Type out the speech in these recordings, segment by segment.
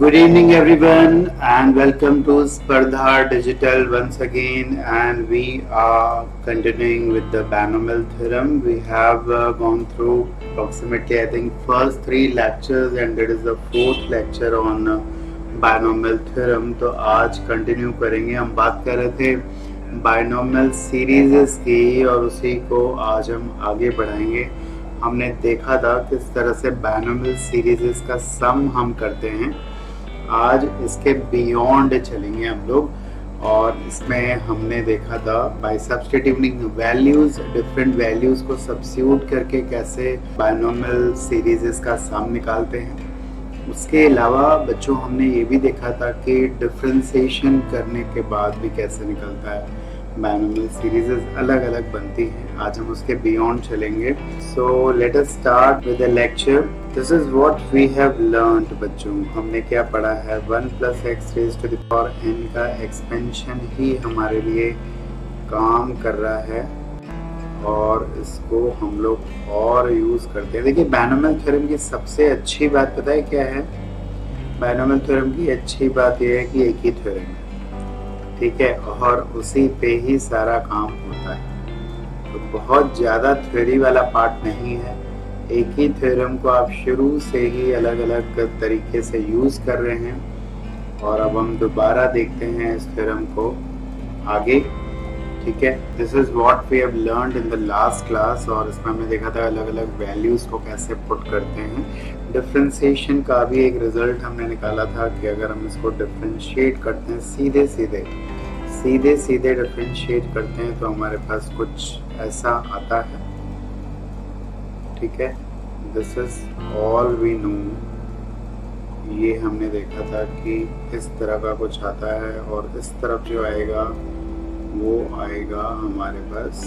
Good evening, everyone, and welcome to Spardha Digital once again. And we are continuing with the binomial theorem. We have gone through approximately, I think, first three lectures, and that is the fourth lecture on binomial theorem. तो आज continue करेंगे. हम बात कर रहे थे binomial series की और उसी को आज हम आगे बढ़ाएंगे. हमने देखा था किस तरह से बाइनोमियल सीरीज का सम हम करते हैं. आज इसके बियॉन्ड चलेंगे हम लोग और इसमें हमने देखा था bye substituting values, different values को सब्स्टिट्यूट करके कैसे बाइनोमियल सीरीज का सम निकालते हैं. उसके अलावा बच्चों हमने ये भी देखा था कि डिफरेंशिएशन करने के बाद भी कैसे निकलता है. बाइनोमियल सीरीज अलग अलग बनती हैं. आज हम उसके बियॉन्ड चलेंगे. So let us start with the lecture. This is what we have learned. बच्चों हमने क्या पढ़ा है, 1 + x raise to the power n का एक्सपेंशन ही हमारे लिए काम कर रहा है और इसको हम लोग और यूज करते हैं. देखिए बाइनोमियल थ्योरम की सबसे अच्छी बात पता है क्या है? बाइनोमियल थ्योरम की अच्छी बात यह है कि एक ही थ्योरम है, ठीक है, और उसी पे ही सारा काम होता है. तो बहुत ज़्यादा थ्योरी वाला पार्ट नहीं है. एक ही थ्योरम को आप शुरू से ही अलग अलग तरीके से यूज़ कर रहे हैं और अब हम दोबारा देखते हैं इस थ्योरम को आगे, ठीक है. This is what we have learned in the last class और इसमें हमने देखा था अलग अलग वैल्यूज़ को कैसे पुट करते हैं. डिफरेंशिएशन का भी एक रिजल्ट हमने निकाला था कि अगर हम इसको डिफरेंशिएट करते हैं सीधे सीधे डिफरेंशिएट करते हैं तो हमारे पास कुछ ऐसा आता है, ठीक है. This is all we know. ये हमने देखा था कि इस तरह का कुछ आता है और इस तरफ जो आएगा वो आएगा हमारे पास.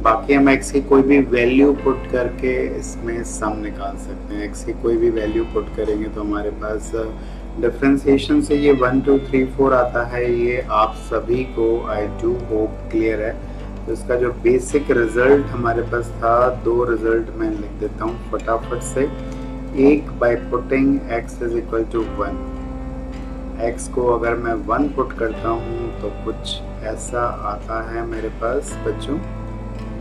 बाकी हम x की कोई भी वैल्यू पुट करके इसमें सम निकाल सकते हैं. x की कोई भी वैल्यू पुट करेंगे तो हमारे पास डिफरेंशिएशन से ये 1 2 3 4 आता है. ये आप सभी को आई डू होप क्लियर है. तो इसका जो बेसिक रिजल्ट हमारे पास था, दो रिजल्ट मैं लिख देता हूँ फटाफट से. एक by putting x is equal to 1. x को अगर मैं 1 पुट करता हूँ तो कुछ ऐसा आता है मेरे पास बच्चों.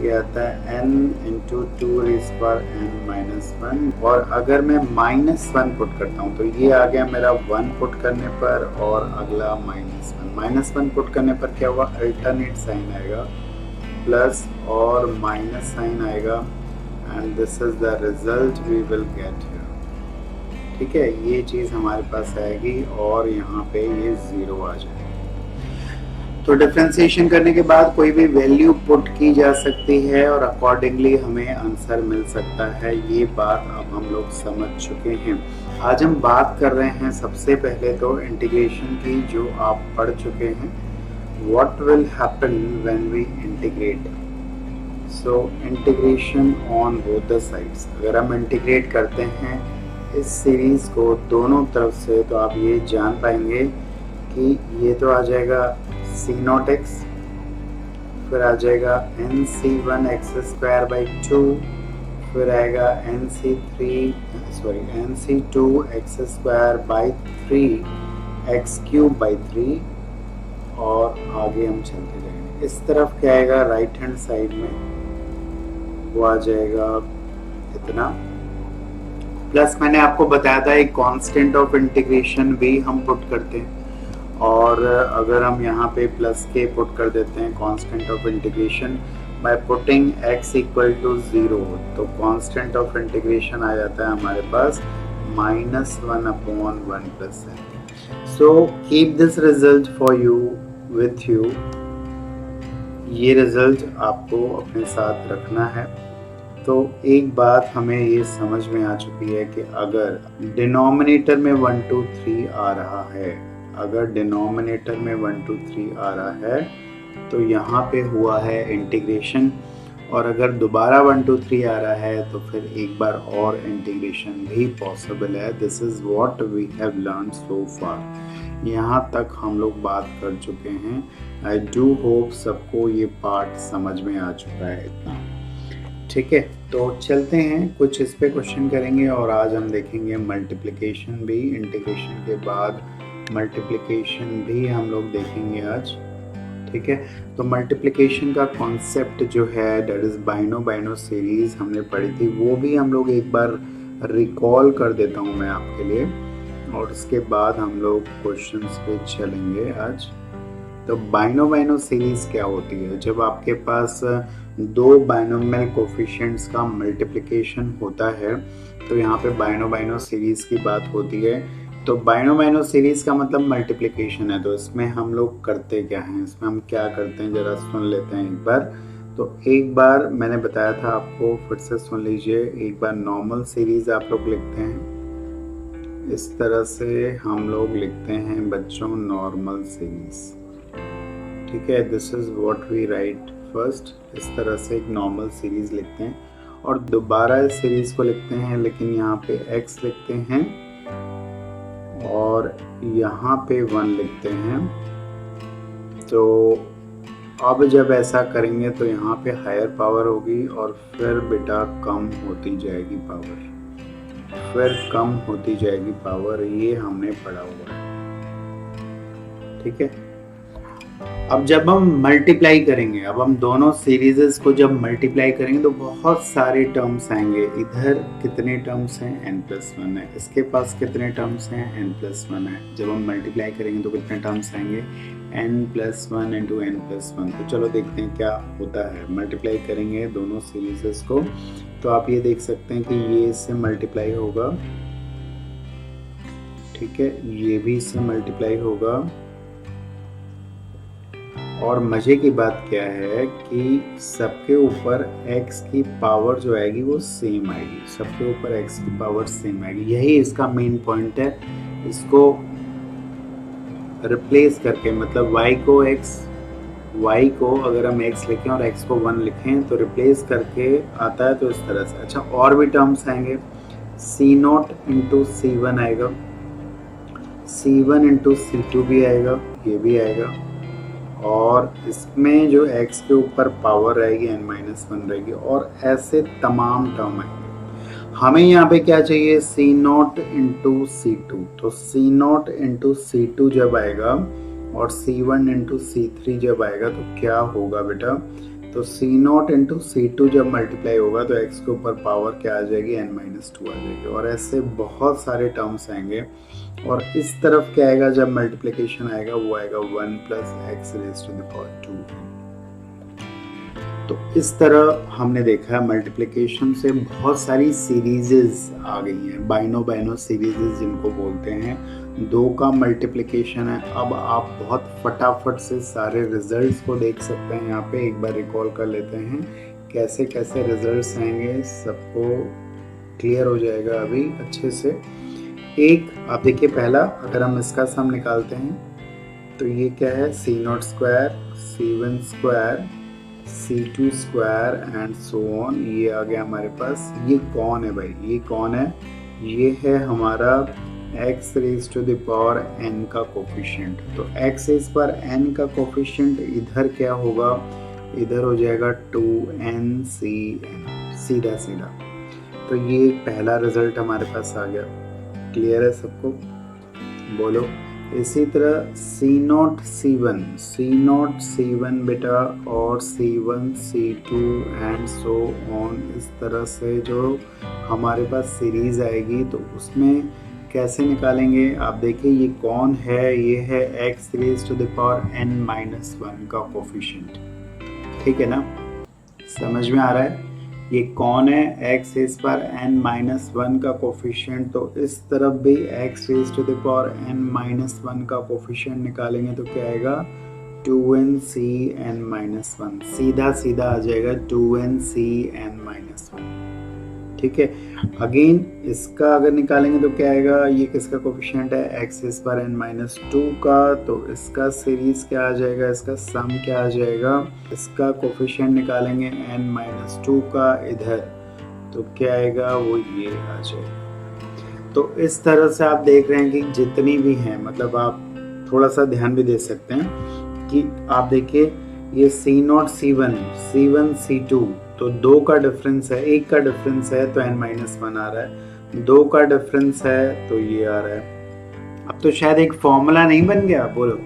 ये आता है n into 2 rays power n -1 और अगर मैं -1 पुट करता हूँ तो ये आ गया मेरा 1 पुट करने पर और अगला -1 पुट करने पर क्या हुआ, अल्टरनेट साइन आएगा, प्लस और माइनस साइन आएगा and this is the result we will get here, ठीक है. ये चीज़ हमारे पास आएगी और यहाँ पे ये 0 आ जाएगा. तो डिफरेंशिएशन करने के बाद कोई भी वैल्यू पुट की जा सकती है और अकॉर्डिंगली हमें आंसर मिल सकता है. ये बात अब हम लोग समझ चुके हैं. आज हम बात कर रहे हैं सबसे पहले तो इंटीग्रेशन की, जो आप पढ़ चुके हैं. What will happen when we integrate. So integration on both the sides. अगर हम इंटीग्रेट करते हैं इस सीरीज को दोनों तरफ से तो आप ये जान पाएंगे कि ये तो आ जाएगा c0x, फिर आ जाएगा nc1x²/2, फिर आएगा nc2x²/3x³ और आगे हम चलते जाएंगे. इस तरफ क्या आएगा राइट हैंड साइड में, वो आ जाएगा इतना. प्लस मैंने आपको बताया था एक कांस्टेंट ऑफ इंटीग्रेशन भी हम पुट करते हैं और अगर हम यहाँ पे प्लस के पुट कर देते हैं constant of integration by putting x equal to 0 तो कांस्टेंट ऑफ इंटीग्रेशन आ जाता है हमारे पास -1/1+n. So keep this result for you with you. ये रिजल्ट आपको अपने साथ रखना है. तो एक बात हमें ये समझ में आ चुकी है कि अगर डिनोमिनेटर में 1 2 3 आ रहा है, अगर डिनोमिनेटर में 1 2 3 आ रहा है तो यहाँ पे हुआ है इंटीग्रेशन और अगर दोबारा 1 2 3 आ रहा है तो फिर एक बार और इंटीग्रेशन भी पॉसिबल है. This is what we have learn so far. यहाँ तक हम लोग बात कर चुके हैं. आई डू होप सबको ये पार्ट समझ में आ चुका है इतना. ठीक है, तो चलते हैं कुछ इस पे क्वेश्चन करेंगे और आज हम देखेंगे मल्टीप्लिकेशन भी, इंटीग्रेशन के बाद मल्टीप्लिकेशन भी हम लोग देखेंगे आज। ठीक है, तो मल्टीप्लिकेशन का कॉन्सेप्ट जो है दैट इज बाइनो सीरीज हमने पढ़ी थी, वो भी हम लोग एक बार रिकॉल कर देता हूँ मैं आपके लिए, और उसके बाद हम लोग क्वेश्चंस पे चलेंगे आज। तो बाइनो सीरीज क्या होती है? जब आपके पास दो बाइनोमियल कोफिशिएंट्स का मल्टीप्लिकेशन होता है तो यहाँ पे बाइनो सीरीज की बात होती है। तो बाइनो सीरीज का मतलब मल्टीप्लिकेशन है, तो इसमें हम लोग करते क्या हैं, इसमें हम क्या करते हैं जरा सुन लेते हैं एक बार। तो एक बार मैंने बताया था आपको, फिर से सुन लीजिए एक बार। नॉर्मल सीरीज आप लोग लिखते हैं, इस तरह से हम लोग लिखते हैं बच्चों नॉर्मल सीरीज। ठीक है, this is what we write first, इस तरह से एक नॉर्मल सीरीज लिखते हैं और दोबारा इस सीरीज को लिखते हैं, लेकिन यहाँ पे x लिखते हैं और यहाँ पे 1 लिखते हैं। तो अब जब ऐसा करेंगे तो यहाँ पे हायर पावर होगी और फिर बेटा कम होती जाएगी पावर, फिर कम होती जाएगी पावर, ये हमने पढ़ा हुआ है। ठीक है, अब जब हम मल्टीप्लाई करेंगे, अब हम दोनों सीरीजेस को जब मल्टीप्लाई करेंगे तो बहुत सारे टर्म्स आएंगे। इधर कितने टर्म्स हैं? n+1 है। इसके पास कितने टर्म्स हैं? n+1 है। जब हम मल्टीप्लाई करेंगे तो कितने टर्म्स आएंगे? n+1 into n+1। तो चलो देखते हैं क्या होता है। मल्टीप्लाई करेंगे दोनों सीरीजेस को तो आप ये देख सकते हैं कि ये इससे मल्टीप्लाई होगा, ठीक है, ये भी इससे मल्टीप्लाई होगा। और मजे की बात क्या है कि सबके ऊपर x की पावर जो आएगी वो सेम आएगी, सबके ऊपर x की पावर सेम आएगी। यही इसका मेन पॉइंट है। इसको रिप्लेस करके, मतलब y को अगर हम x लिखें और x को 1 लिखें तो रिप्लेस करके आता है तो इस तरह से। अच्छा, और भी टर्म्स आएंगे, c0 इंटू c1 आएगा, c1 इंटू c2 भी आएगा, ये भी आएगा। और इसमें जो x के ऊपर पावर रहेगी n-1 रहेगी, और ऐसे तमाम टर्म आएंगे। हमें यहाँ पे क्या चाहिए? c0 into c2। तो c0 इंटू c2 जब आएगा और c1 इंटू c3 जब आएगा तो क्या होगा बेटा? तो c0 इंटू c2 जब मल्टीप्लाई होगा तो x के ऊपर पावर क्या आ जाएगी? n-2 आ जाएगी। और ऐसे बहुत सारे टर्म्स आएंगे। और इस तरफ क्या आएगा जब मल्टीप्लिकेशन आएगा? वो आएगा 1 plus x raise to the power 2। तो इस तरह हमने देखा है मल्टीप्लिकेशन से बहुत सारी सीरीजेस आ गई हैं, बाइनो सीरीजेस जिनको बोलते हैं। 2 का मल्टीप्लिकेशन है। अब आप बहुत फटाफट से सारे रिजल्ट्स को देख सकते हैं। यहाँ पे एक बार रिकॉल कर लेते हैं कैसे कैसे रिजल्ट्स आएंगे, सबको क्लियर हो जाएगा अभी अच्छे से। एक आप देखिए, पहला अगर हम इसका सम निकालते हैं तो ये क्या है? c0 square, c1 square, c2 square and so on. ये आ गया हमारे पास। ये कौन है भाई? ये कौन है? ये है हमारा x raise to the power n का कोफिशिएंट। तो x रेज़ पर n का कोफिशिएंट इधर क्या होगा? इधर हो जाएगा 2n/n, सीधा सीधा। तो ये पहला रिजल्ट हमारे पास आ गया। क्लियर है सबको? बोलो। इसी तरह c0 c1 बेटा, और c1 c2 and so on. इस तरह से जो हमारे पास सीरीज आएगी तो उसमें कैसे निकालेंगे? आप देखिए ये कौन है? ये है x raise to the power n-1 का कोफिशिएंट। ठीक है ना? समझ में आ रहा है? ये कौन है? x रेज़ पर n-1 का कोफिशिएंट। तो इस तरफ भी x raise to the power n-1 का कोफिशिएंट निकालेंगे तो क्या आएगा? 2n/n-1, सीधा सीधा आ जाएगा 2n/n-1। ठीक है, अगेन इसका अगर निकालेंगे तो क्या आएगा? ये किसका कोफिशिएंट है? x रेज़ पर n-2 का। तो इसका सीरीज क्या आ जाएगा? इसका सम क्या आ जाएगा? इसका कोफिशिएंट निकालेंगे n-2 का इधर, तो क्या आएगा? वो ये आ जाएगा। तो इस तरह से आप देख रहे हैं कि जितनी भी हैं, मतलब आप थोड़ा सा ध्यान भी दे सकते हैं कि आप देखिए ये C0 C1 C2, तो 2 का डिफरेंस है, 1 का डिफरेंस है तो n-1 आ रहा है, 2 का डिफरेंस है तो ये आ रहा है। अब तो शायद एक फॉर्मूला नहीं बन गया, बोलो।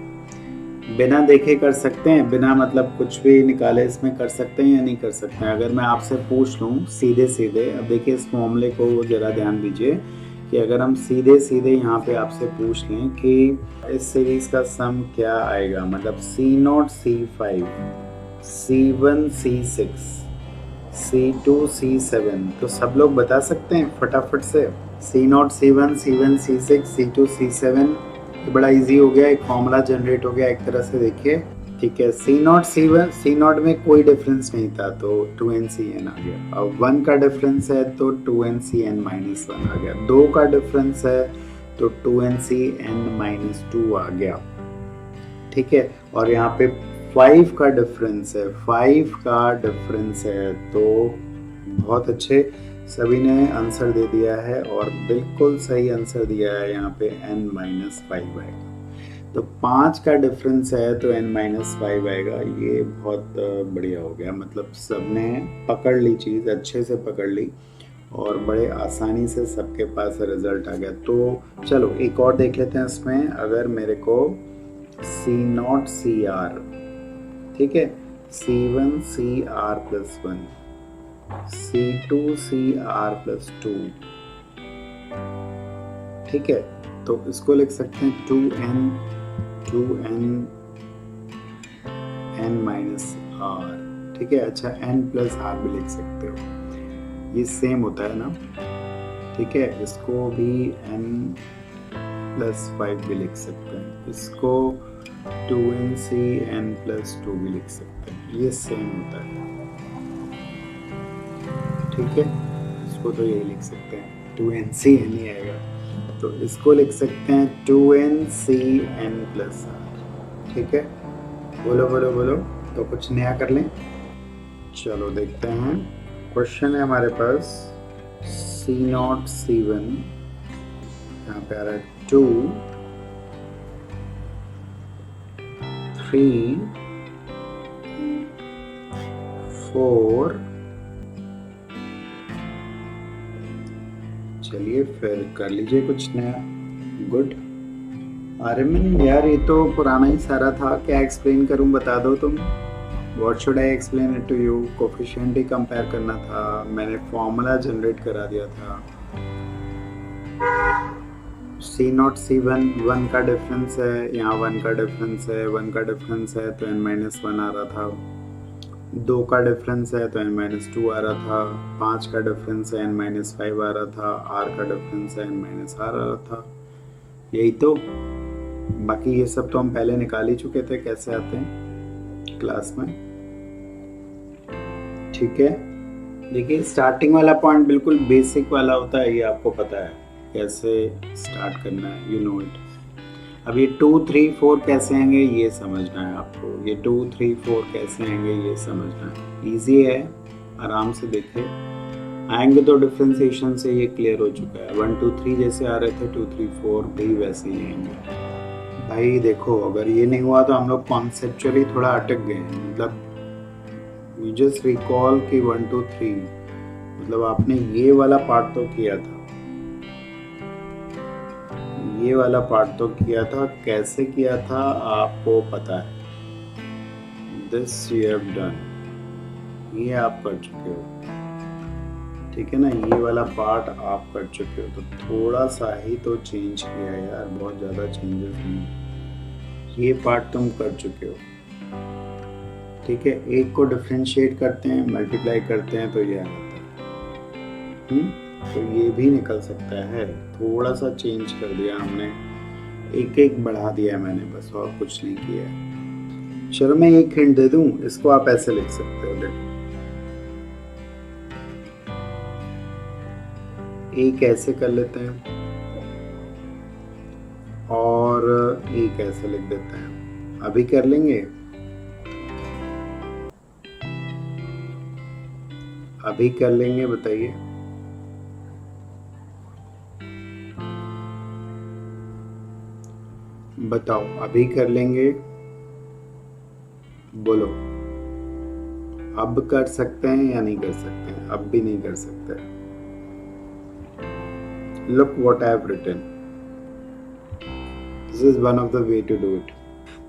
बिना देखे कर सकते हैं, बिना मतलब कुछ भी निकाले इसमें कर सकते हैं या नहीं कर सकते हैं? अगर मैं आपसे पूछ लूँ सीधे सीधे, अब देखिए इस फॉर्मूले को जरा ध्यान दीजिए कि अगर हम सीधे सीधे यहाँ पे आपसे पूछ लें कि इस सीरीज का सम क्या आएगा, मतलब C0 C5, C1 C6, C2 C7, तो सब लोग बता सकते हैं फटाफट से। C0 C1 C1 C6 C2 C7, बड़ा इजी हो गया, एक फॉर्मूला जनरेट हो गया एक तरह से, देखिए। ठीक है, C0 C1, C0 में कोई डिफरेंस नहीं था तो 2nCn आ गया। अब 1 का डिफरेंस है तो 2nCn-1 आ गया, 2 का डिफरेंस है तो 2nCn-2 आ गया। ठीक है, और यहाँ पे 5 का डिफरेंस है, 5 का डिफरेंस है, तो बहुत अच्छे, सभी ने आंसर दे दिया है और बिल्कुल सही आंसर दिया है। यहाँ पे n-5 आएगा, तो 5 का डिफरेंस है तो n-5 आएगा। ये बहुत बढ़िया हो गया, मतलब सबने पकड़ ली, चीज़ अच्छे से पकड़ ली और बड़े आसानी से सबके पास रिजल्ट आ गया। तो चलो एक और देख लेते हैं इसमें। अगर मेरे को C0 CR, ठीक है, C1 CR+1, C2 CR+2, ठीक है, तो इसको लिख सकते हैं 2n n-r, ठीक है। अच्छा, n+r भी लिख सकते हो, ये सेम होता है ना, ठीक है। इसको भी n+5 भी लिख सकते हैं, इसको 2nCn+2 भी लिख सकते हैं, ये सेम होता है, ठीक है। इसको तो यही लिख सकते हैं, 2nCn ही आएगा, तो इसको लिख सकते हैं 2nCn+r, ठीक है। बोलो बोलो बोलो, तो कुछ नया कर लें। चलो देखते हैं, क्वेश्चन है हमारे पास C0 C1, यहाँ पे आ रहा है 2 3 4, चलिए फिर कर लीजिए कुछ नया। गुड। आर्यमन यार, ये तो पुराना ही सारा था, क्या एक्सप्लेन करूं, बता दो तुम। What should I explain it to you? Coefficient ही कंपेयर करना था, मैंने फॉर्मूला जनरेट करा दिया था। C0 C1, 1 का डिफरेंस है, यहाँ 1 का डिफरेंस है, 1 का डिफरेंस है तो n-1 आ रहा था, 2 का डिफरेंस है तो n-2 आ रहा था, 5 का डिफरेंस है n-5 आ रहा था, r का डिफरेंस है n-r आ रहा था, यही तो। बाकी ये सब तो हम पहले निकाल ही चुके थे, कैसे आते हैं क्लास में, ठीक है। देखिए स्टार्टिंग वाला पॉइंट बिल्कुल बेसिक वाला होता है, ये आपको पता है कैसे स्टार्ट करना है, यू नो इट। अब ये 2 3 4 कैसे आएंगे ये समझना है आपको, ये 2 3 4 कैसे आएंगे ये समझना है, इजी है, आराम से देखिए आएंगे तो डिफ्रेंसिएशन से ये क्लियर हो चुका है। 1 2 3 जैसे आ रहे थे, 2 3 4 भी वैसे ही आएंगे। भाई देखो, अगर ये नहीं हुआ तो हम लोग कॉन्सेप्चुअली थोड़ा अटक गए हैं, मतलब यू जस्ट रिकॉल कि 1 2 3, मतलब आपने ये वाला पार्ट तो किया था, ये वाला पार्ट तो किया था, कैसे किया था आपको पता है, दिस यू हैव डन, ये आप कर चुके हो, ठीक है ना, ये वाला पार्ट आप कर चुके हो, तो थोड़ा सा ही तो चेंज किया है यार, बहुत ज़्यादा चेंजेस नहीं, ये पार्ट तुम कर चुके हो, ठीक है। एक को डिफरेंशिएट करते हैं, मल्टीप्लाई करते हैं तो ये आ जाता है, तो ये भी निकल सकता है, थोड़ा सा चेंज कर दिया हमने, एक एक बढ़ा दिया मैंने, बस और कुछ नहीं किया। चलो मैं एक हिंट दे दूं, इसको आप ऐसे लिख सकते हो, देखो एक ऐसे कर लेते हैं और एक ऐसे लिख देते हैं, अभी कर लेंगे, अभी कर लेंगे, बताइए। बताओ, अभी कर लेंगे, बोलो। अब कर सकते हैं या नहीं कर सकते हैं? अब भी नहीं कर सकते। Look what I have written, this is one of the way to do it.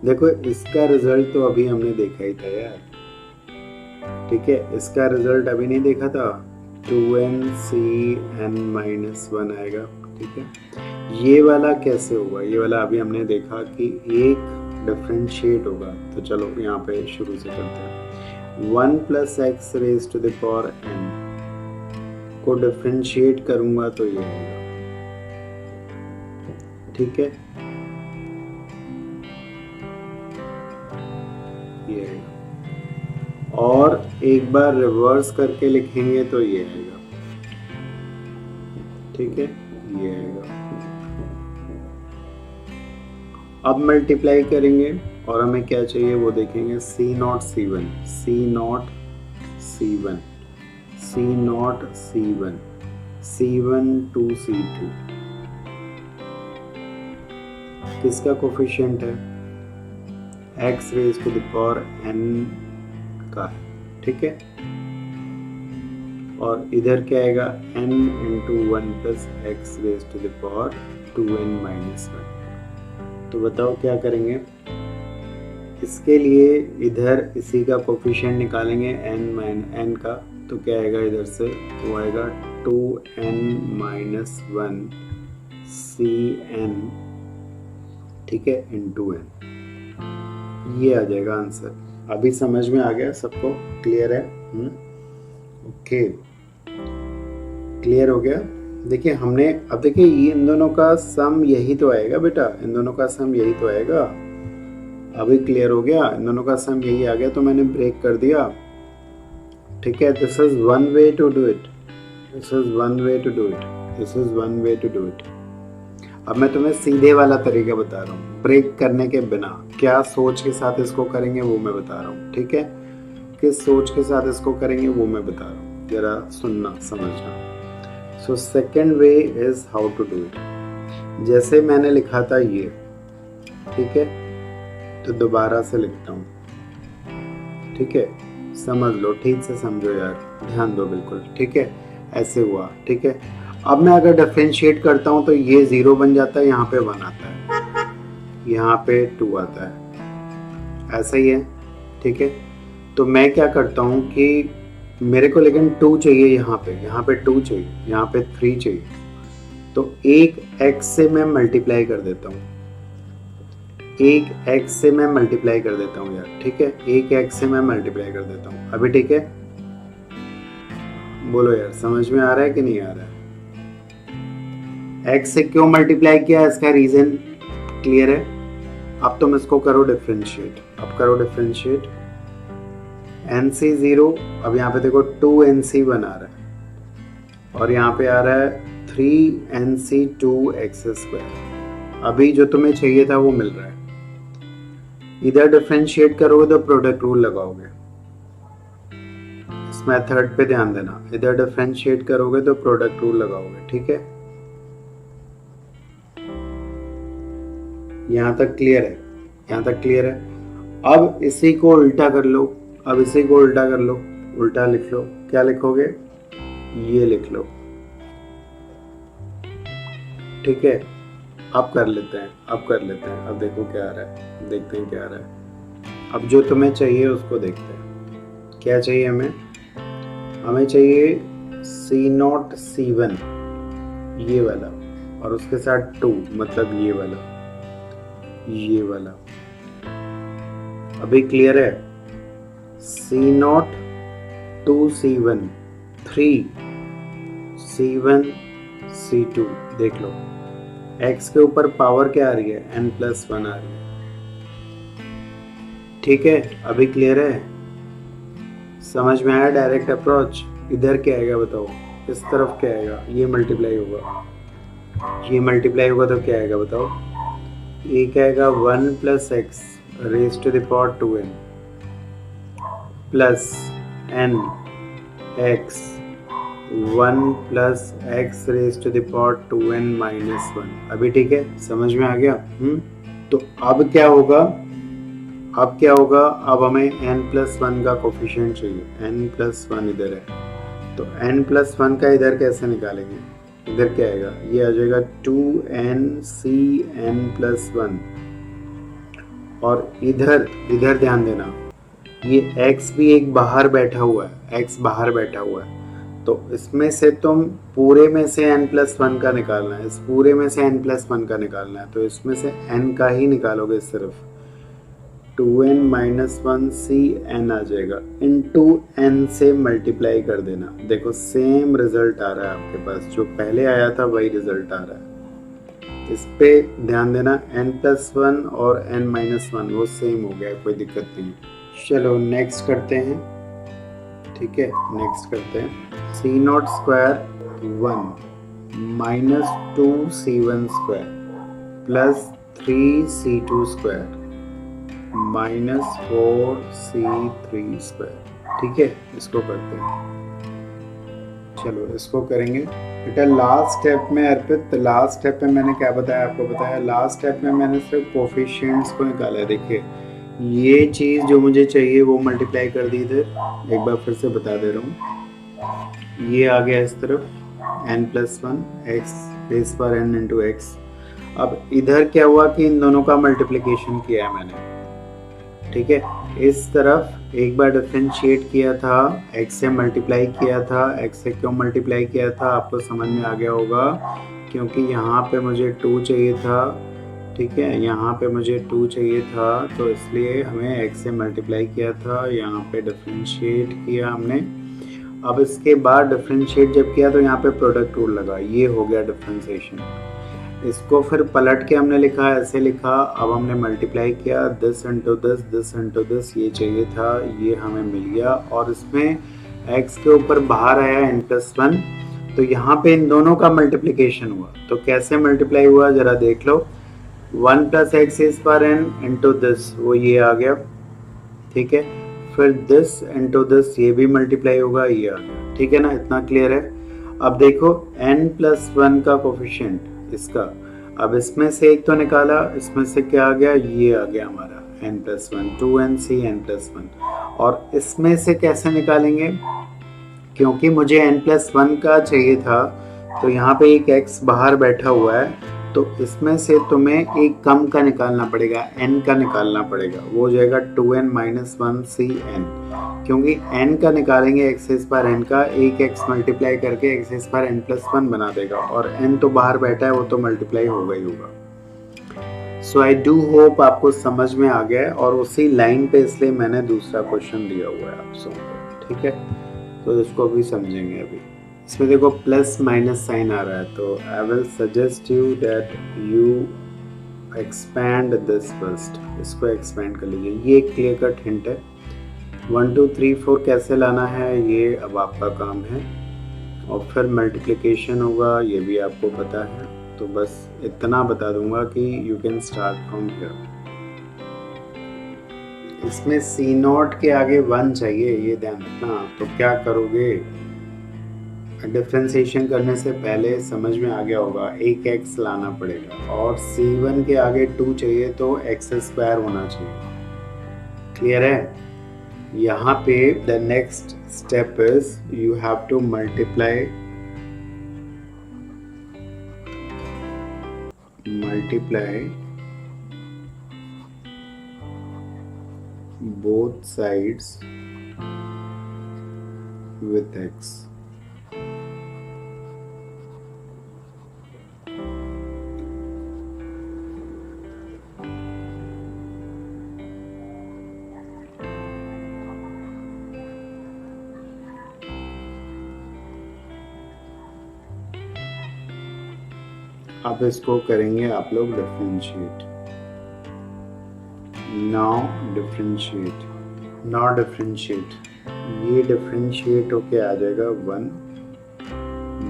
देखो इसका रिजल्ट तो अभी हमने देखा ही था यार, ठीक है, इसका रिजल्ट अभी नहीं देखा था, 2nCn-1 आएगा, ठीक है। ये वाला कैसे होगा? ये वाला अभी हमने देखा कि एक डिफरेंशिएट होगा, तो चलो यहाँ पे शुरू से करते हैं। 1 + x⁻n को डिफरेंशिएट करूंगा तो ये आएगा, ठीक है, ये आएगा। और एक बार रिवर्स करके लिखेंगे तो ये आएगा, ठीक है, ये आएगा। अब मल्टीप्लाई करेंगे और हमें क्या चाहिए वो देखेंगे, C0 C1 C0 C1 C0 C1 C1 to C2 किसका कोफिशिएंट है? x⁻n का, ठीक है। और इधर क्या आएगा, n × 1 + x⁻2n-1। तो बताओ क्या करेंगे इसके लिए? इधर इसी का कोफिशिएंट निकालेंगे n का, तो क्या आएगा इधर से, वो आएगा 2n-1 Cn, ठीक है, × n। ये आ जाएगा आंसर। अभी समझ में आ गया सबको? क्लियर है? ओके, क्लियर हो गया। देखिए हमने, अब देखिए ये इन दोनों का सम यही तो आएगा बेटा, इन दोनों का सम यही तो आएगा। अभी क्लियर हो गया, इन दोनों का सम यही आ गया, तो मैंने ब्रेक कर दिया, ठीक है। This is one way to do it, this is one way to do it, this is one way to do it. अब मैं तुम्हें सीधे वाला तरीका बता रहा हूँ, ब्रेक करने के बिना। क्या सोच के साथ इसको करेंगे वो मैं बता रहा हूँ, ठीक है, किस सोच के साथ इसको करेंगे वो मैं बता रहा हूँ, जरा सुनना समझना। So second way is how to do it. जैसे मैंने लिखा था ये, ठीक है, तो दोबारा से लिखता हूँ, ठीक है, समझ लो, ठीक से समझो यार, ध्यान दो बिल्कुल, ठीक है। ऐसे हुआ, ठीक है। अब मैं अगर डिफरेंशिएट करता हूँ तो ये 0 बन जाता है, यहाँ पे 1 आता है, यहाँ पे 2 आता है, ऐसा ही है, ठीक है। तो मैं क्या करता हूँ कि मेरे को लेकिन 2 चाहिए, यहाँ पे 2 चाहिए, यहाँ पे 3 चाहिए, तो एक x से मैं मल्टीप्लाई कर देता हूँ, एक x से मैं मल्टीप्लाई कर देता हूँ यार, ठीक है, एक x से मैं मल्टीप्लाई कर देता हूँ। अभी ठीक है, बोलो यार, समझ में आ रहा है कि नहीं आ रहा है? x से क्यों मल्टीप्लाई किया, इसका रीजन क्लियर है? अब तुम इसको करो डिफरेंशिएट, अब करो डिफरेंशिएट, nc0, अब यहाँ पे देखो 2nc1 आ रहा है और यहाँ पे आ रहा है 3nc2x²। अभी जो तुम्हें चाहिए था वो मिल रहा है। इधर डिफरेंशिएट करोगे तो प्रोडक्ट रूल लगाओगे, इस मेथड पे ध्यान देना। इधर डिफरेंशिएट करोगे तो प्रोडक्ट रूल लगाओगे, ठीक है। यहाँ तक क्लियर है? यहाँ तक क्लियर है? अब इसी को उल्टा कर लो, अब इसी को उल्टा कर लो, उल्टा लिख लो। क्या लिखोगे? ये लिख लो, ठीक है। अब कर लेते हैं, अब कर लेते हैं, अब देखो क्या आ रहा है, देखते हैं क्या आ रहा है। अब जो तुम्हें चाहिए उसको देखते हैं। क्या चाहिए हमें? हमें चाहिए C0 C1, ये वाला, और उसके साथ 2, मतलब ये वाला, ये वाला। अभी क्लियर है? C0 2 C1 3 C1 C2, देख लो x के ऊपर पावर क्या आ रही है, n+1 आ रही है, ठीक है। अभी क्लियर है? समझ में आया डायरेक्ट अप्रोच? इधर क्या आएगा बताओ, इस तरफ क्या आएगा, ये मल्टीप्लाई होगा, ये मल्टीप्लाई होगा तो क्या आएगा बताओ, एक आएगा 1 + x⁻2n plus n x 1 + x⁻2n-1। अभी ठीक है, समझ में आ गया? तो अब क्या होगा, अब क्या होगा, अब हमें n+1 का कोफिशिएंट चाहिए, n+1 इधर है, तो n+1 का इधर कैसे निकालेंगे, इधर क्या आएगा, ये आ जाएगा 2nCn+1, और इधर इधर ध्यान देना, ये x भी एक बाहर बैठा हुआ है, x बाहर बैठा हुआ है, तो इसमें से तुम पूरे में से n+1 का निकालना है, इस पूरे में से n+1 का निकालना है, तो इसमें से n का ही निकालोगे सिर्फ, 2n-1cn आ जाएगा, इनटू n से मल्टीप्लाई कर देना, देखो सेम रिजल्ट आ रहा है आपके पास, जो पहले आया था वही रिजल्ट आ रहा है, इस पे ध्यान देना, n+1 और n-1 वो सेम हो गया, कोई दिक्कत नहीं। चलो नेक्स्ट करते हैं, ठीक है, नेक्स्ट करते हैं, C0² 1 -2C1² plus 3C2² -4C3², ठीक है, इसको करते हैं। चलो इसको करेंगे बेटा। लास्ट स्टेप में अर्पित, लास्ट स्टेप में मैंने क्या बताया आपको, बताया लास्ट स्टेप में मैंने सिर्फ कोफिशिएंट्स को निकाला है। देखिए ये चीज़ जो मुझे चाहिए वो मल्टीप्लाई कर दी इधर, एक बार फिर से बता दे रहा हूँ, ये आ गया इस तरफ n+1 x बेस पर n इंटू एक्स। अब इधर क्या हुआ कि इन दोनों का मल्टीप्लिकेशन किया है मैंने, ठीक है, इस तरफ एक बार डिफरेंशिएट किया था, x से मल्टीप्लाई किया था, x से क्यों मल्टीप्लाई किया था आपको समझ में आ गया होगा, क्योंकि यहाँ पे मुझे 2 चाहिए था, ठीक है, यहाँ पे मुझे 2 चाहिए था, तो इसलिए हमें x से मल्टीप्लाई किया था, यहाँ पे डिफरेंशिएट किया हमने। अब इसके बाद डिफरेंशिएट जब किया तो यहाँ पे प्रोडक्ट रूल लगा, ये हो गया डिफरेंशिएशन। इसको फिर पलट के हमने लिखा, ऐसे लिखा, अब हमने मल्टीप्लाई किया, दिस इंटू दिस, ये चाहिए था, ये हमें मिल गया, और इसमें x के ऊपर बाहर आया n+1, तो यहाँ पे इन दोनों का मल्टीप्लिकेशन हुआ, तो कैसे मल्टीप्लाई हुआ जरा देख लो, 1 + x² इंटू दिस, वो ये आ गया, ठीक है, फिर दिस इंटू दिस, ये भी मल्टीप्लाई होगा, ये आ गया, ठीक है ना, इतना क्लियर है। अब देखो n+1 का कोफिशिएंट इसका, अब इसमें से एक तो निकाला, इसमें से क्या आ गया, ये आ गया हमारा n+1, 2nCn+1, और इसमें से कैसे निकालेंगे, क्योंकि मुझे n+1 का चाहिए था, तो यहाँ पे एक x बाहर बैठा हुआ है, तो इसमें से तुम्हें एक कम का निकालना पड़ेगा, n का निकालना पड़ेगा, वो हो जाएगा 2n-1cn, क्योंकि n का निकालेंगे x² n का, एक x मल्टीप्लाई करके x² n+1 बना देगा, और n तो बाहर बैठा है, वो तो मल्टीप्लाई होगा ही होगा। सो आई डू होप आपको समझ में आ गया है, और उसी लाइन पे इसलिए मैंने दूसरा क्वेश्चन दिया हुआ है आप सबको, ठीक है, तो इसको भी समझेंगे अभी। इसमें देखो प्लस माइनस साइन आ रहा है, तो I will suggest you that you expand this first, इसको एक्सपैंड कर लीजिए, ये क्लियर कट हिंट है। 1 2 3 4 कैसे लाना है ये अब आपका काम है, और फिर मल्टीप्लिकेशन होगा, ये भी आपको पता है, तो बस इतना बता दूंगा कि you can start from here. इसमें C0 के आगे 1 चाहिए, ये ध्यान रखना, तो क्या करोगे, डिफरेंशिएशन करने से पहले समझ में आ गया होगा, एक x लाना पड़ेगा, और C1 के आगे 2 चाहिए तो x² होना चाहिए, क्लियर है। यहाँ पे the next step is you have to multiply both sides with x. अब इसको करेंगे आप लोग डिफरेंशिएट, नाउ डिफरेंशिएट, ये डिफरेंशिएट होके आ जाएगा 1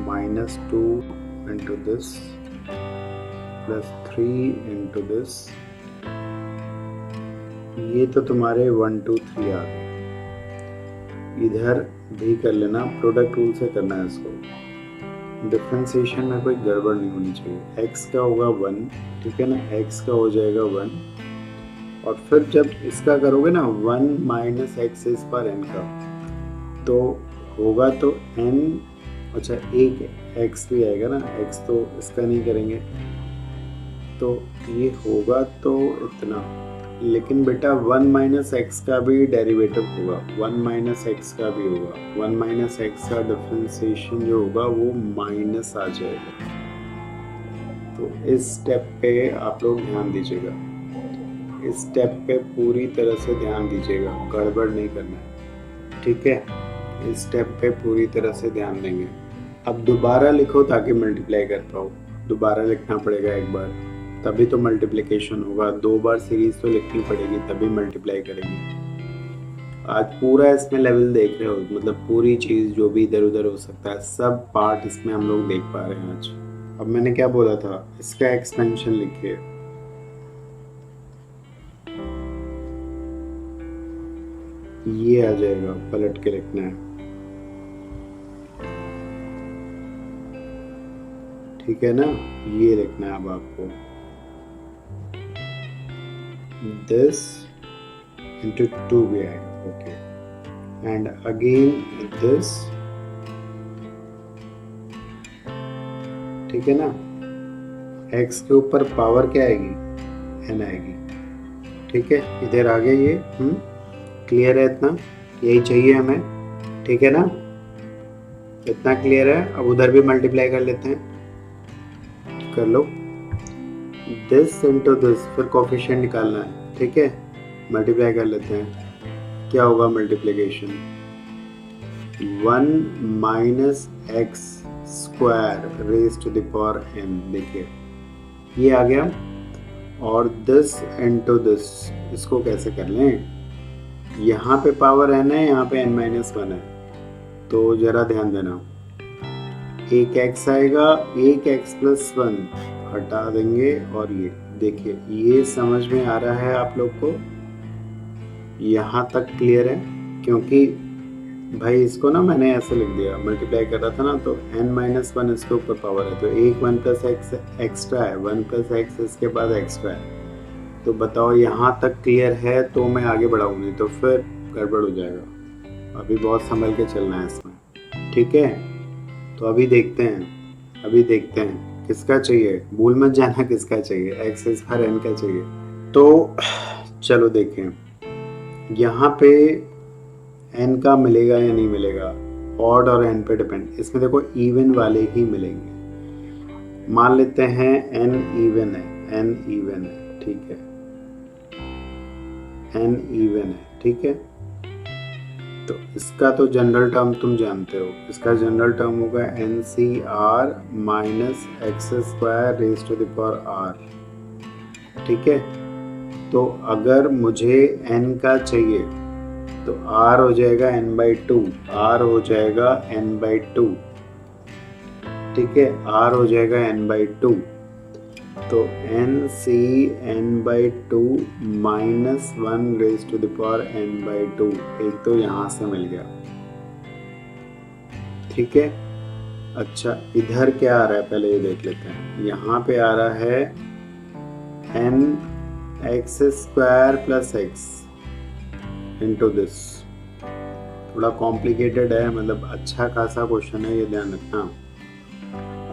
-2 into this plus 3 into this, ये तो तुम्हारे 1 2 3 आ गए, इधर भी कर लेना, प्रोडक्ट रूल से करना है इसको, डिफरेंशिएशन में कोई गड़बड़ नहीं होनी चाहिए। x का होगा 1, ठीक है ना, x का हो जाएगा 1, और फिर जब इसका करोगे ना 1 माइनस एक्स इज पर एन का, तो होगा तो n, अच्छा एक x भी आएगा ना, x तो इसका नहीं करेंगे, तो ये होगा तो इतना। लेकिन बेटा 1 माइनस एक्स का भी डेरिवेटिव होगा, 1 माइनस एक्स का भी होगा, 1 माइनस एक्स का डिफरेंशिएशन जो होगा वो माइनस आ जाएगा। तो इस स्टेप पे आप लोग ध्यान दीजिएगा, इस स्टेप पे पूरी तरह से ध्यान दीजिएगा, गड़बड़ नहीं करना है, ठीक है। इस स्टेप पे पूरी तरह से ध्यान देंगे। अब दोबारा लिखो ताकि मल्टीप्लाई कर पाओ, दोबारा लिखना पड़ेगा एक बार, तभी तो मल्टीप्लिकेशन होगा। 2 बार सीरीज तो लिखनी पड़ेगी तभी मल्टीप्लाई करेंगे। आज पूरा इसमें लेवल देख रहे हो, मतलब पूरी चीज़ जो भी इधर उधर हो सकता है सब पार्ट इसमें हम लोग देख पा रहे हैं आज। अब मैंने क्या बोला था, इसका एक्सपेंशन लिखिए। ये आ जाएगा, पलट के लिखना है, ठीक है ना। ये लिखना है अब आपको, this into 2 भी आएगा, ओके, एंड अगेन this, ठीक है ना। x के ऊपर पावर क्या आएगी, n आएगी, ठीक है। इधर आ गया ये, क्लियर है इतना, यही चाहिए हमें, ठीक है ना, इतना क्लियर है। अब उधर भी मल्टीप्लाई कर लेते हैं, कर लो, दिस इंटू दिस, फिर कोफिशिएंट निकालना है, ठीक है। मल्टीप्लाई कर लेते हैं, क्या होगा multiplication, 1 minus x square raise to the power n, देखिए ये आ गया। और दिस इंटू दिस, इसको कैसे कर लें, यहाँ पे पावर n है, यहाँ पे n माइनस 1 है, तो जरा ध्यान देना, एक x आएगा, एक x प्लस 1 हटा देंगे, और ये देखिए, ये समझ में आ रहा है आप लोग को, यहाँ तक क्लियर है। क्योंकि भाई इसको ना मैंने ऐसे लिख दिया, मल्टीप्लाई कर रहा था ना, तो n माइनस 1 इसके ऊपर पावर है, तो एक 1 प्लस एक्स एक्स्ट्रा है, 1 प्लस एक्स इसके बाद एक्स्ट्रा है। तो बताओ यहाँ तक क्लियर है तो मैं आगे बढ़ाऊँ, नहीं तो फिर गड़बड़ हो जाएगा। अभी बहुत संभल के चलना है इसमें, ठीक है। तो अभी देखते हैं किसका चाहिए, भूल मत जाना किसका चाहिए, एक्स इज पर एन का चाहिए। तो चलो देखें, यहाँ पे एन का मिलेगा या नहीं मिलेगा, ऑड और एन पे डिपेंड, इसमें देखो इवन वाले ही मिलेंगे। मान लेते हैं एन इवन है, ठीक है, एन इवन है, ठीक है। तो इसका तो जनरल टर्म तुम जानते हो, इसका जनरल टर्म होगा n c r minus x square raise to the power r, ठीक है। तो अगर मुझे n का चाहिए तो r हो जाएगा n/2, r हो जाएगा n/2, ठीक है, r हो जाएगा n/2। तो n c n/2 minus 1 raise to the power n/2, एक तो यहाँ से मिल गया, ठीक है। अच्छा इधर क्या आ रहा है पहले ये देख लेते हैं, यहाँ पे आ रहा है n x square plus x into this. थोड़ा कॉम्प्लिकेटेड है, मतलब अच्छा खासा क्वेश्चन है, ये ध्यान रखना।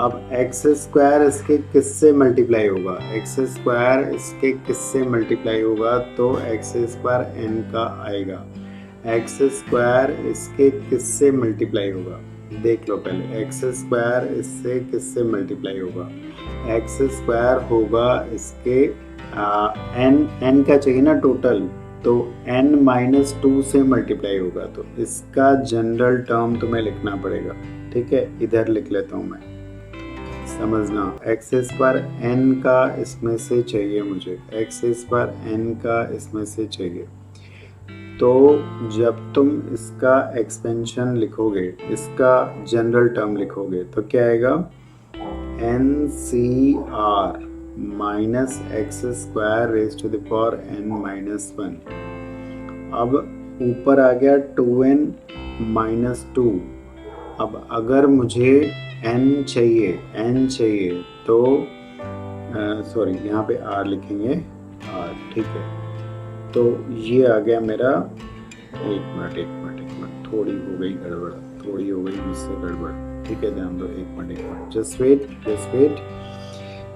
अब एक्स स्क्वायर इसके किससे मल्टीप्लाई होगा, एक्स स्क्वायर इसके किससे मल्टीप्लाई होगा, तो एक्स स्क्वायर एन का आएगा। एक्स स्क्वायर इसके किससे मल्टीप्लाई होगा, देख लो पहले, एक्स स्क्वायर इससे किससे मल्टीप्लाई होगा, एक्स स्क्वायर होगा इसके एन का चाहिए ना टोटल, तो n-2 से मल्टीप्लाई होगा, तो इसका जनरल टर्म तुम्हें लिखना पड़ेगा, ठीक है। इधर लिख लेता हूँ मैं, समझना, एक्स स्क्वायर n का इसमें से चाहिए मुझे, एक्स स्क्वायर n का इसमें से चाहिए। तो जब तुम इसका एक्सपेंशन लिखोगे, इसका जनरल टर्म लिखोगे, तो क्या आएगा, n c r minus x square raise to the power n-1। अब ऊपर आ गया 2n-2। अब अगर मुझे n चाहिए तो सॉरी यहाँ पे r लिखेंगे, r, ठीक है। तो ये आ गया मेरा, एक मिनट, थोड़ी हो गई मुझसे गड़बड़, ठीक है, ध्यान दो, एक मिनट, जस्ट वेट।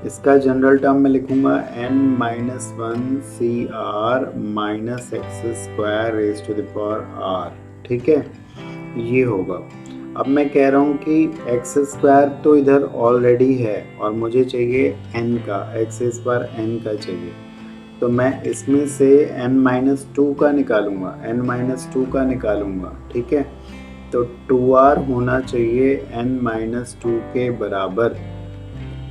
इसका जनरल टर्म में लिखूंगा n-1 CR minus x² raise to the power r, ठीक है, ये होगा। अब मैं कह रहा हूँ कि x² तो इधर ऑलरेडी है और मुझे चाहिए n का, x² n का चाहिए, तो मैं इसमें से n-2 का निकालूंगा, ठीक है। तो 2r होना चाहिए n-2 के बराबर,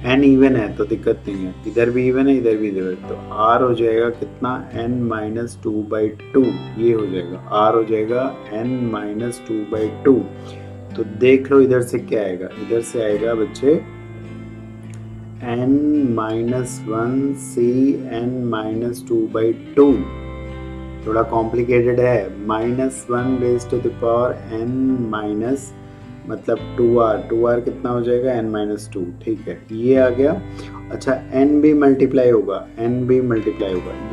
n इवन है तो दिक्कत नहीं है, इधर भी इवन है इधर भी इवन है, तो r हो जाएगा कितना, n-2/2, ये हो जाएगा, r हो जाएगा n-2/2। तो देख लो इधर से क्या आएगा, इधर से आएगा बच्चे n-1 C n-2/2, थोड़ा कॉम्प्लिकेटेड है, -1 raise to the power n minus मतलब 2r कितना हो जाएगा, n-2, ठीक है, ये आ गया। अच्छा n भी मल्टीप्लाई होगा,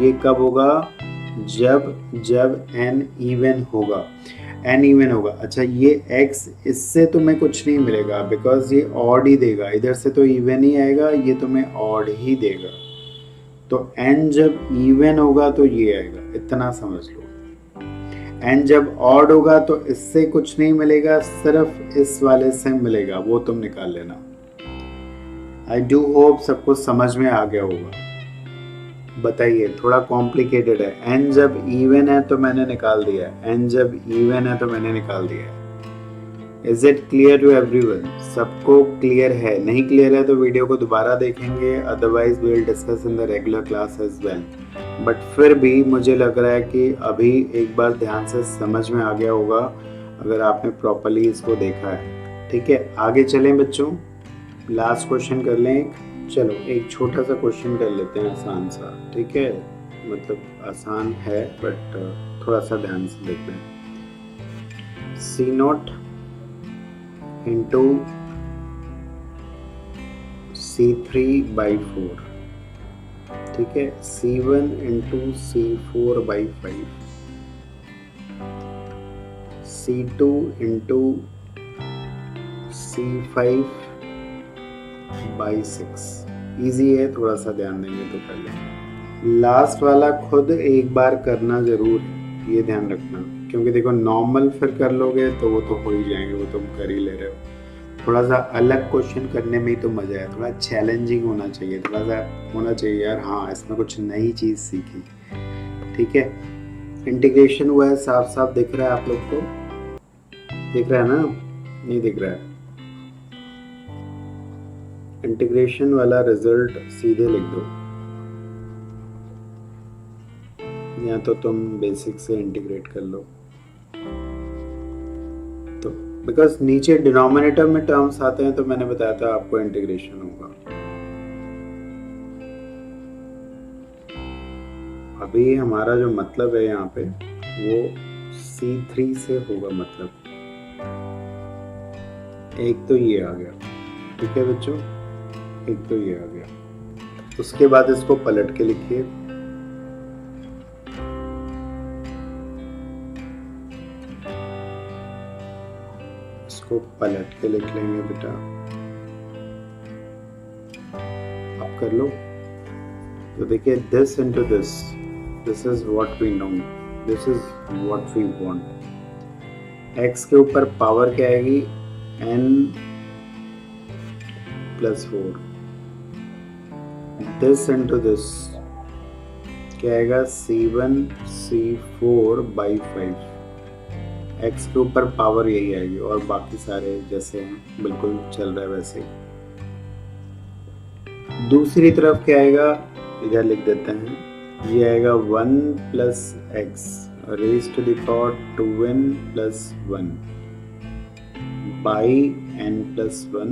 ये कब होगा, जब n इवन होगा, अच्छा ये x, इससे तुम्हें कुछ नहीं मिलेगा बिकॉज ये ऑड ही देगा, इधर से तो इवन ही आएगा, ये तुम्हें ऑड ही देगा, तो n जब इवन होगा तो ये आएगा, इतना समझ लो। n जब ऑड होगा तो इससे कुछ नहीं मिलेगा, सिर्फ इस वाले से मिलेगा, वो तुम निकाल लेना। आई डू होप सबको समझ में आ गया होगा। बताइए, थोड़ा कॉम्प्लिकेटेड है, n जब इवन है तो मैंने निकाल दिया है, is it clear to everyone? सबको क्लियर है? नहीं क्लियर है तो वीडियो को दोबारा देखेंगे, otherwise we will discuss in the regular class as well. But फिर भी मुझे लग रहा है कि अभी एक बार ध्यान से समझ में आ गया होगा अगर आपने प्रॉपर्ली इसको देखा है, ठीक है। आगे चलें बच्चों, लास्ट क्वेश्चन कर लें चलो एक छोटा सा क्वेश्चन कर लेते हैं, आसान सा, ठीक है, मतलब आसान है बट थोड़ा सा ध्यान से देखते हैं। C0 into C3/4, ठीक है, C1 into C4/5, C2 into C5/6। Easy है, थोड़ा सा ध्यान देंगे तो कर लेंगे। लास्ट वाला खुद एक बार करना जरूर है, ये ध्यान रखना, क्योंकि देखो नॉर्मल फिर कर लोगे तो वो तो हो ही जाएंगे, वो तुम कर ही ले रहे हो। थोड़ा सा अलग क्वेश्चन करने में ही तो मज़ा है, थोड़ा चैलेंजिंग होना चाहिए, थोड़ा सा होना चाहिए यार, हाँ इसमें कुछ नई चीज़ सीखी, ठीक है। इंटीग्रेशन हुआ है, साफ साफ दिख रहा है आप लोग को, दिख रहा है ना, नहीं दिख रहा है? इंटीग्रेशन वाला रिजल्ट सीधे लिख दो, या तो तुम बेसिक से इंटीग्रेट कर लो, तो बिकॉज नीचे डिनोमिनेटर में टर्म्स आते हैं तो मैंने बताया था आपको इंटीग्रेशन होगा। अभी हमारा जो मतलब है यहाँ पे वो C3 से होगा, मतलब एक तो ये आ गया, ठीक है बच्चों, एक तो ये आ गया, उसके बाद इसको पलट के लिखिए, इसको पलट के लिख लेंगे बेटा, आप कर लो। तो देखिए, this into this is what we know, this is what we want. x के ऊपर पावर क्या आएगी, n+4, दिस इनटू दिस क्या आएगा, C1 C4/5, x के ऊपर पावर यही आएगी और बाकी सारे जैसे हैं बिल्कुल चल रहा है वैसे ही। दूसरी तरफ क्या आएगा, इधर लिख देते हैं, ये आएगा 1+x raise to the power 2n+1 by n+1,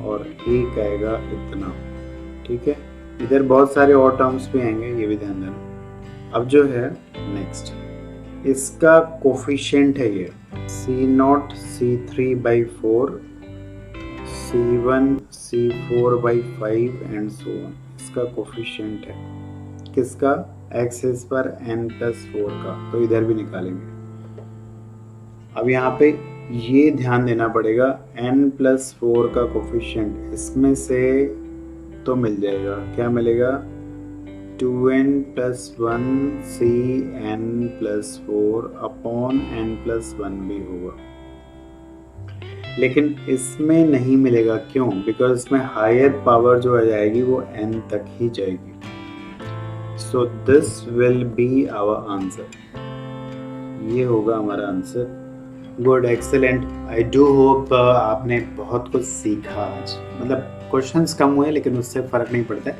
और एक आएगा इतना, ठीक है। इधर बहुत सारे और टर्म्स भी आएंगे, ये भी ध्यान देना। अब जो है नेक्स्ट, इसका कोफिशिएंट है ये C0 C3/4, C1 C4/5 and so on, इसका कोफिशिएंट है किसका, x इस पर n+4 का, तो इधर भी निकालेंगे। अब यहाँ पे ये ध्यान देना पड़ेगा, n+4 का कोफिशिएंट इसमें से तो मिल जाएगा, क्या मिलेगा, 2n+1 cn+4 अपॉन n+1 भी होगा। लेकिन इसमें नहीं मिलेगा, क्यों? बिकॉज इसमें हायर पावर जो आ जाएगी वो n तक ही जाएगी। So this will be our answer, ये होगा हमारा answer. Good, excellent. I do hope आपने बहुत कुछ सीखा आज। मतलब क्वेश्चंस कम हुए लेकिन उससे फ़र्क नहीं पड़ता है,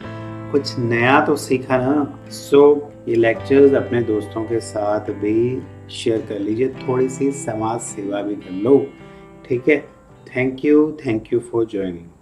कुछ नया तो सीखा ना। सो ये लेक्चर्स अपने दोस्तों के साथ भी शेयर कर लीजिए, थोड़ी सी समाज सेवा भी कर लो, ठीक है। Thank you for joining.